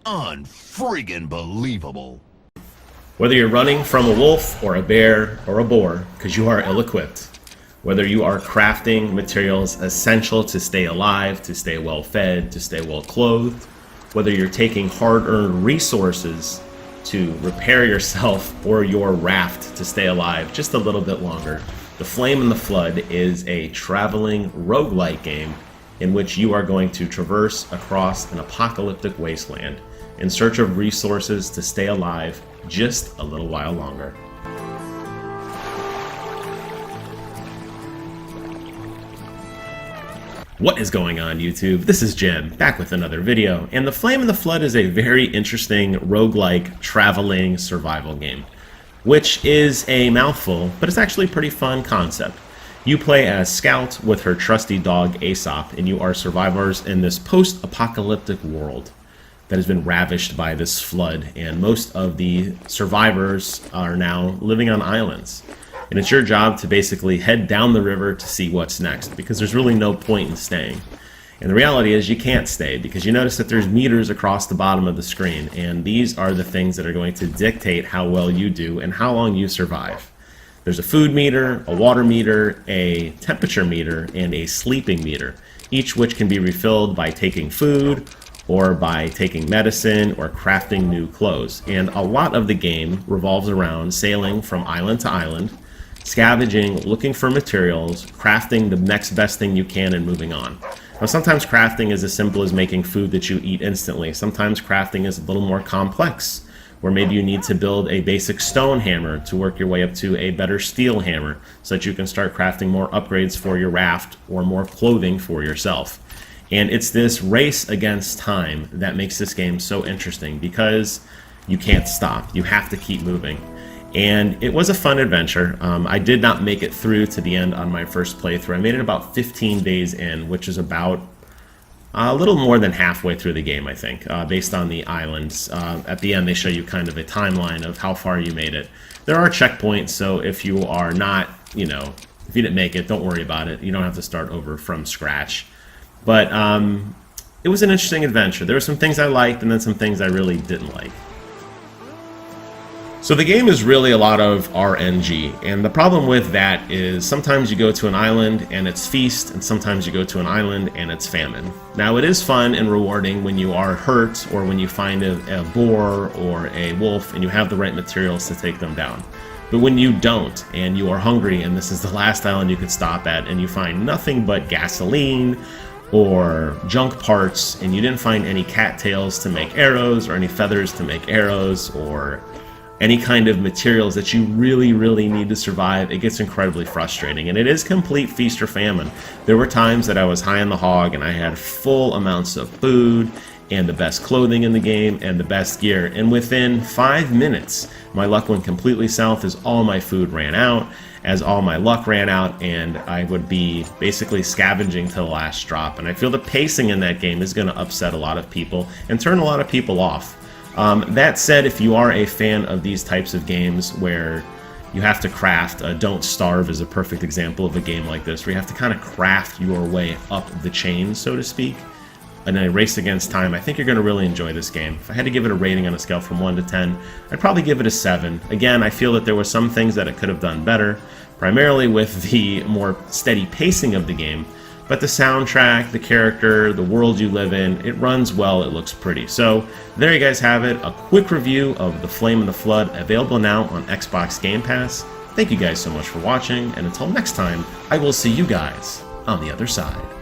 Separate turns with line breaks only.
Unfreaking believable.
Whether you're running from a wolf or a bear or a boar, because you are ill-equipped. Whether you are crafting materials essential to stay alive, to stay well-fed, to stay well-clothed. Whether you're taking hard-earned resources to repair yourself or your raft to stay alive just a little bit longer. The Flame and the Flood is a traveling roguelike game in which you are going to traverse across an apocalyptic wasteland in search of resources to stay alive just a little while longer. What is going on, YouTube? This is Jim, back with another video, and The Flame and the Flood is a very interesting roguelike traveling survival game, which is a mouthful, but it's actually a pretty fun concept. You play as Scout with her trusty dog Aesop, and you are survivors in this post-apocalyptic world that has been ravished by this flood, and most of the survivors are now living on islands. And it's your job to basically head down the river to see what's next, because there's really no point in staying. And the reality is you can't stay, because you notice that there's meters across the bottom of the screen, and these are the things that are going to dictate how well you do and how long you survive. There's a food meter, a water meter, a temperature meter, and a sleeping meter, each which can be refilled by taking food, or by taking medicine, or crafting new clothes. And a lot of the game revolves around sailing from island to island, scavenging, looking for materials, crafting the next best thing you can, and moving on. Now, sometimes crafting is as simple as making food that you eat instantly. Sometimes crafting is a little more complex, where maybe you need to build a basic stone hammer to work your way up to a better steel hammer, so that you can start crafting more upgrades for your raft or more clothing for yourself. And it's this race against time that makes this game so interesting, because you can't stop. You have to keep moving. And it was a fun adventure. I did not make it through to the end on my first playthrough. I made it about 15 days in, which is about a little more than halfway through the game, I think, based on the islands. At the end, they show you kind of a timeline of how far you made it. There are checkpoints, so if you are not, if you didn't make it, don't worry about it. You don't have to start over from scratch. But it was an interesting adventure. There were some things I liked, and then some things I really didn't like. So the game is really a lot of RNG, and the problem with that is sometimes you go to an island and it's feast, and sometimes you go to an island and it's famine. Now, it is fun and rewarding when you are hurt, or when you find a boar or a wolf and you have the right materials to take them down. But when you don't, and you are hungry, and this is the last island you could stop at, and you find nothing but gasoline or junk parts, and you didn't find any cattails to make arrows, or any feathers to make arrows, or any kind of materials that you really, really need to survive, it gets incredibly frustrating. And it is complete feast or famine. There were times that I was high on the hog and I had full amounts of food and the best clothing in the game and the best gear. And within 5 minutes, my luck went completely south as all my food ran out, as all my luck ran out, and I would be basically scavenging to the last drop. And I feel the pacing in that game is going to upset a lot of people and turn a lot of people off. That said, if you are a fan of these types of games where you have to craft, Don't Starve is a perfect example of a game like this, where you have to kind of craft your way up the chain, so to speak, in a race against time. I think you're going to really enjoy this game. If I had to give it a rating on a scale from 1 to 10, I'd probably give it a 7. Again, I feel that there were some things that it could have done better, primarily with the more steady pacing of the game. But the soundtrack, the character, the world you live in, it runs well, it looks pretty. So there you guys have it, a quick review of The Flame and the Flood, available now on Xbox Game Pass. Thank you guys so much for watching, and until next time, I will see you guys on the other side.